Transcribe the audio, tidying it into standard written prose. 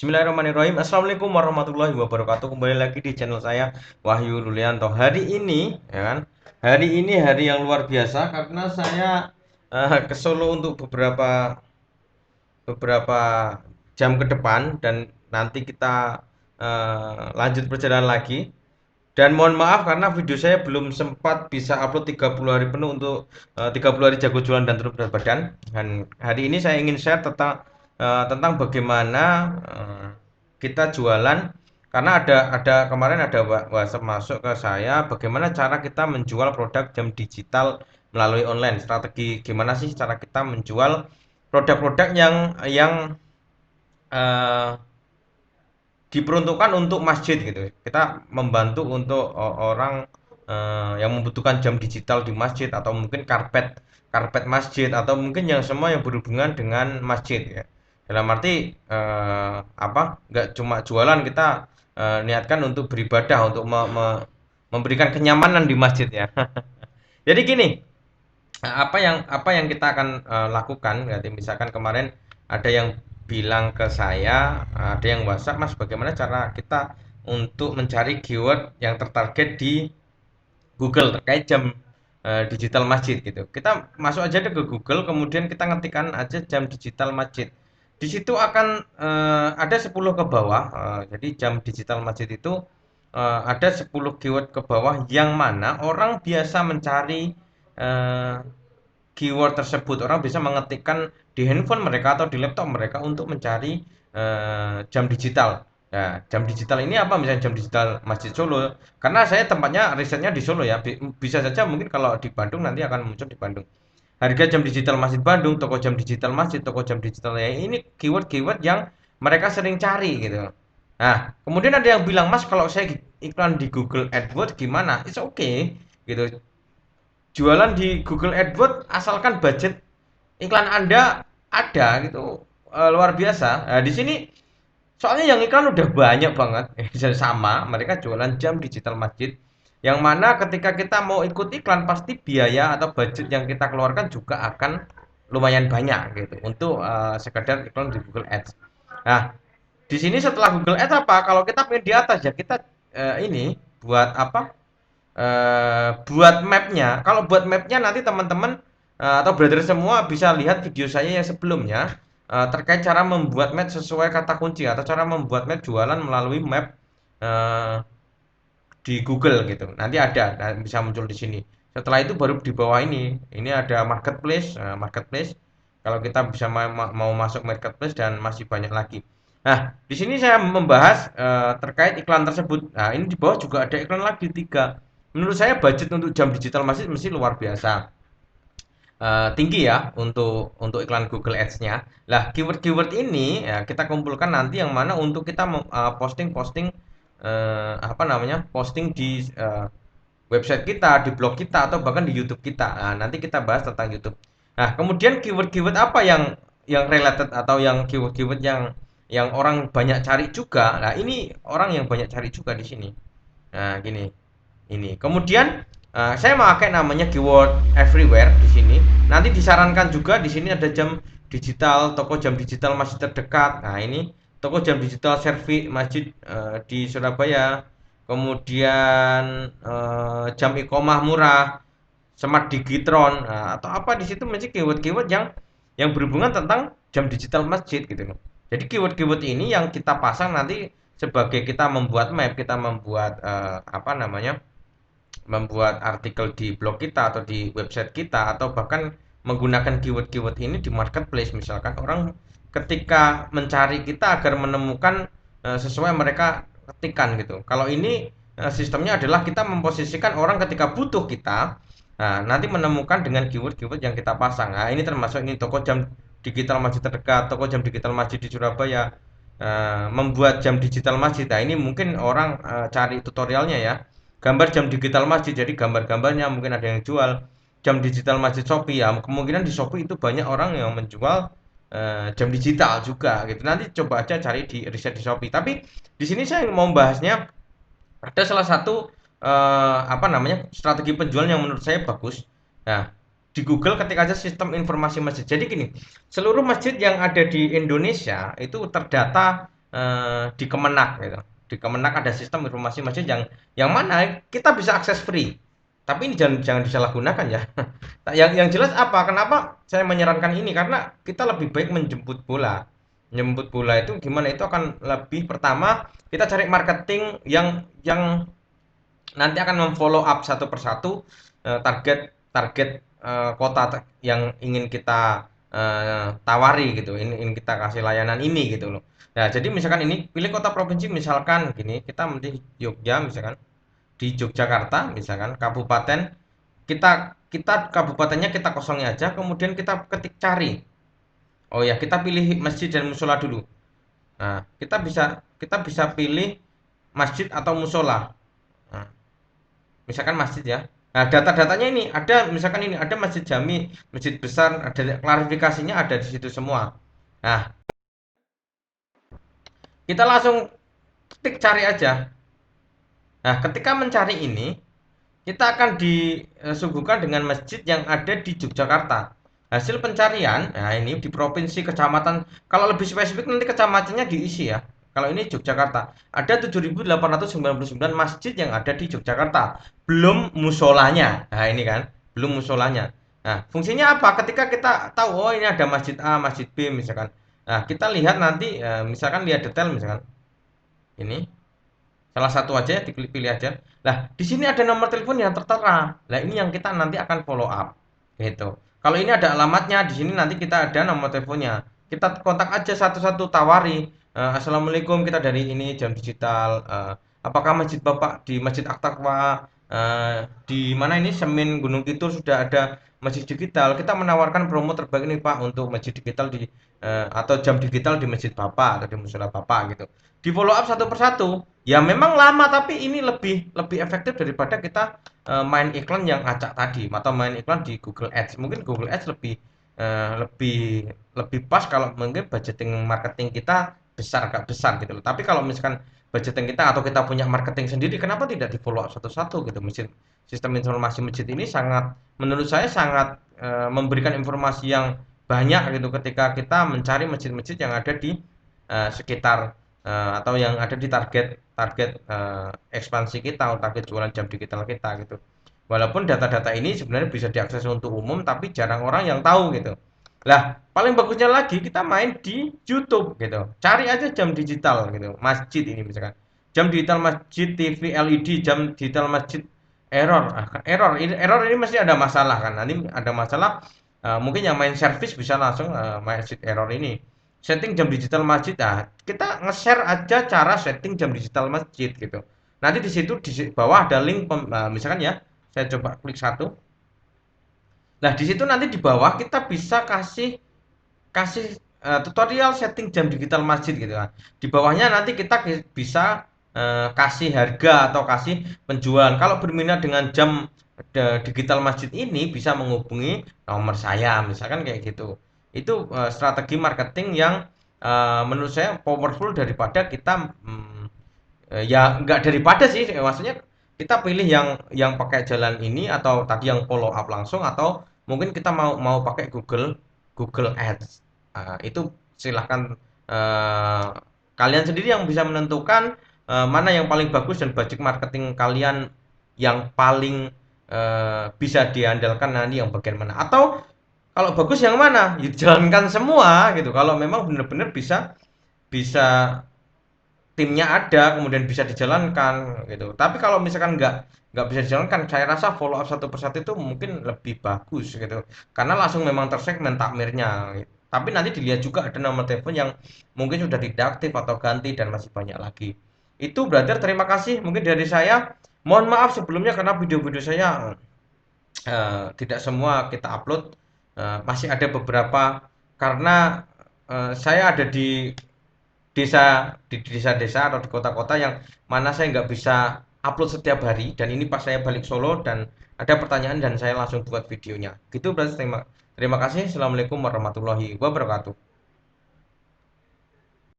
Bismillahirrahmanirrahim. Assalamualaikum warahmatullahi wabarakatuh. Kembali lagi di channel saya Wahyu Rulianto. Hari ini, ya kan? Hari ini hari yang luar biasa karena saya ke Solo untuk beberapa beberapa jam ke depan dan nanti kita lanjut perjalanan lagi. Dan mohon maaf karena video saya belum sempat bisa upload 30 hari penuh untuk 30 hari jago jualan dan turun berat badan. Dan hari ini saya ingin share tentang bagaimana kita jualan karena ada kemarin ada WhatsApp masuk ke saya bagaimana cara kita menjual produk jam digital melalui online. Strategi gimana sih cara kita menjual produk-produk yang eh, diperuntukkan untuk masjid gitu. Kita membantu untuk orang yang membutuhkan jam digital di masjid atau mungkin karpet karpet masjid atau mungkin yang semua yang berhubungan dengan masjid ya. Dalam arti apa? Nggak cuma jualan kita niatkan untuk beribadah untuk memberikan kenyamanan di masjid ya. Jadi gini, apa yang kita akan lakukan berarti misalkan kemarin ada yang bilang ke saya, ada yang WhatsApp, Mas, bagaimana cara kita untuk mencari keyword yang tertarget di Google terkait jam digital masjid gitu. Kita masuk aja deh ke Google, kemudian kita ngetikkan aja jam digital masjid. Di situ akan ada 10 ke bawah. Jadi jam digital masjid itu ada 10 keyword ke bawah yang mana orang biasa mencari eh, keyword tersebut. Orang bisa mengetikkan di handphone mereka atau di laptop mereka untuk mencari jam digital. Nah, jam digital ini apa? Misalnya jam digital Masjid Solo. Karena saya tempatnya risetnya di Solo ya. Bisa saja mungkin kalau di Bandung nanti akan muncul di Bandung. Harga jam digital Masjid Bandung, toko jam digital Masjid, toko jam digital ya ini keyword-keyword yang mereka sering cari gitu. Nah, kemudian ada yang bilang, Mas, kalau saya iklan di Google AdWords gimana? It's okay gitu. Jualan di Google AdWords asalkan budget iklan Anda ada gitu, luar biasa. Nah, di sini soalnya yang iklan udah banyak banget, sama mereka jualan jam digital masjid, yang mana ketika kita mau ikut iklan pasti biaya atau budget yang kita keluarkan juga akan lumayan banyak gitu untuk sekedar iklan di Google Ads. Nah, di sini setelah Google Ads apa? Kalau kita pengen di atas ya kita ini buat apa? Buat mapnya. Kalau buat mapnya nanti teman-teman atau brother semua bisa lihat video saya yang sebelumnya terkait cara membuat map sesuai kata kunci atau cara membuat map jualan melalui map eh, di Google gitu. Nanti ada, nah, bisa muncul di sini. Setelah itu baru di bawah ini ada marketplace, marketplace. Kalau kita bisa mau masuk marketplace dan masih banyak lagi. Nah, di sini saya membahas terkait iklan tersebut. Nah, ini di bawah juga ada iklan lagi tiga. Menurut saya budget untuk jam digital masih mesti luar biasa tinggi ya untuk iklan Google Ads-nya. Lah, keyword-keyword ini ya kita kumpulkan nanti yang mana untuk kita posting-posting apa namanya? Posting di website kita, di blog kita atau bahkan di YouTube kita. Nah, nanti kita bahas tentang YouTube. Nah, kemudian keyword-keyword apa yang related atau yang keyword-keyword yang orang banyak cari juga. Nah, ini orang yang banyak cari juga di sini. Nah, gini. Ini. Kemudian saya pakai namanya keyword everywhere di sini. Nanti disarankan juga di sini ada jam digital, toko jam digital masjid terdekat. Nah, ini toko jam digital servis masjid di Surabaya. Kemudian jam iqomah murah, smart digitron, nah, atau apa di situ masih keyword-keyword yang berhubungan tentang jam digital masjid gitu. Jadi keyword-keyword ini yang kita pasang nanti sebagai kita membuat map, kita membuat apa namanya? Membuat artikel di blog kita atau di website kita atau bahkan menggunakan keyword-keyword ini di marketplace misalkan orang ketika mencari kita agar menemukan sesuai yang mereka ketikkan gitu. Kalau ini sistemnya adalah kita memposisikan orang ketika butuh kita, nah, nanti menemukan dengan keyword-keyword yang kita pasang. Nah, ini termasuk ini toko jam digital masjid terdekat, toko jam digital masjid di Surabaya, membuat jam digital masjid. Nah, ini mungkin orang cari tutorialnya ya, gambar jam digital masjid, jadi gambar-gambarnya mungkin ada yang jual jam digital masjid Shopee ya, kemungkinan di Shopee itu banyak orang yang menjual jam digital juga gitu. Nanti coba aja cari di riset di Shopee. Tapi di sini saya mau membahasnya ada salah satu apa namanya strategi penjualan yang menurut saya bagus. Nah, di Google ketik aja sistem informasi masjid. Jadi gini, seluruh masjid yang ada di Indonesia itu terdata di Kemenak gitu. Di Kemenak ada sistem informasi masjid yang mana kita bisa akses free. Tapi ini jangan disalahgunakan ya. Yang jelas apa? Kenapa saya menyarankan ini? Karena kita lebih baik menjemput bola. Menjemput bola itu gimana? Itu akan lebih pertama kita cari marketing yang nanti akan memfollow up satu persatu target target kota yang ingin kita tawari gitu, ingin kita kasih layanan ini gitu loh. Nah, jadi misalkan ini pilih kota provinsi misalkan gini, kita di Jogja misalkan, di Yogyakarta misalkan, kabupaten kita kita kabupatennya kita kosongin aja, kemudian kita ketik cari. Oh ya, kita pilih masjid dan musola dulu. Nah, kita bisa pilih masjid atau musola. Nah, misalkan masjid ya. Nah, data-datanya ini ada, misalkan ini ada masjid jami, masjid besar, ada klarifikasinya ada di situ semua. Nah, kita langsung ketik cari aja. Nah, ketika mencari ini, kita akan disuguhkan dengan masjid yang ada di Yogyakarta. Hasil pencarian, nah ini di provinsi, kecamatan, kalau lebih spesifik nanti kecamatannya diisi ya. Kalau ini Yogyakarta, ada 7.899 masjid yang ada di Yogyakarta. Belum musolanya. Nah, ini kan, belum musolanya. Nah, fungsinya apa? Ketika kita tahu, oh ini ada masjid A, masjid B misalkan. Nah, kita lihat nanti, misalkan lihat detail misalkan. Ini salah satu aja, dipilih aja. Nah, di sini ada nomor telepon yang tertera. Nah, ini yang kita nanti akan follow up. Gitu. Kalau ini ada alamatnya, di sini nanti kita ada nomor teleponnya. Kita kontak aja satu-satu, tawari. Assalamualaikum, kita dari ini Jam Digital. Apakah masjid Bapak di Masjid At-Taqwa, di mana ini Semin Gunung Kidul sudah ada masjid digital? Kita menawarkan promo terbaik nih Pak untuk masjid digital atau jam digital di masjid Bapak atau di musola Bapak gitu. Di follow up satu persatu. Ya memang lama tapi ini lebih lebih efektif daripada kita main iklan yang acak tadi atau main iklan di Google Ads. Mungkin Google Ads lebih lebih pas kalau mungkin budgeting marketing kita besar, agak besar gitu loh. Tapi kalau misalkan budgeting kita atau kita punya marketing sendiri, kenapa tidak di follow up satu-satu gitu? Sistem informasi masjid ini sangat, menurut saya sangat memberikan informasi yang banyak gitu ketika kita mencari masjid-masjid yang ada di sekitar atau yang ada di target target ekspansi kita, target jualan jam digital kita gitu. Walaupun data-data ini sebenarnya bisa diakses untuk umum, tapi jarang orang yang tahu gitu. Lah, paling bagusnya lagi kita main di YouTube gitu. Cari aja jam digital gitu, masjid ini misalkan. Jam digital masjid TV LED, jam digital masjid error. Error ini mesti ada masalah kan. Nanti ada masalah, mungkin yang main service bisa langsung masjid error ini. Setting jam digital masjid, nah kita nge-share aja cara setting jam digital masjid gitu. Nanti di situ di bawah ada link misalkan ya, saya coba klik satu. Nah, di situ nanti di bawah kita bisa kasih kasih tutorial setting jam digital masjid gitu kan. Di bawahnya nanti kita bisa kasih harga atau kasih penjualan. Kalau berminat dengan jam digital masjid ini bisa menghubungi nomor saya, misalkan kayak gitu. Itu strategi marketing yang menurut saya powerful daripada kita ya nggak daripada sih, maksudnya kita pilih yang pakai jalan ini atau tadi yang follow up langsung atau mungkin kita mau mau pakai Google Google Ads. Itu silahkan kalian sendiri yang bisa menentukan mana yang paling bagus dan budget marketing kalian yang paling bisa diandalkan nanti yang bagian mana. Atau kalau bagus yang mana? Ya, jalankan semua gitu. Kalau memang benar-benar bisa bisa timnya ada, kemudian bisa dijalankan gitu. Tapi kalau misalkan nggak bisa dijalankan, saya rasa follow up satu persatu itu mungkin lebih bagus gitu. Karena langsung memang tersegmen takmirnya. Gitu. Tapi nanti dilihat juga ada nomor telepon yang mungkin sudah tidak aktif atau ganti dan masih banyak lagi. Itu brother, terima kasih mungkin dari saya. Mohon maaf sebelumnya karena video-video saya tidak semua kita upload. Masih ada beberapa karena saya ada di desa-desa atau di kota-kota yang mana saya nggak bisa upload setiap hari dan ini pas saya balik Solo dan ada pertanyaan dan saya langsung buat videonya gitu berarti terima kasih. Assalamualaikum warahmatullahi wabarakatuh.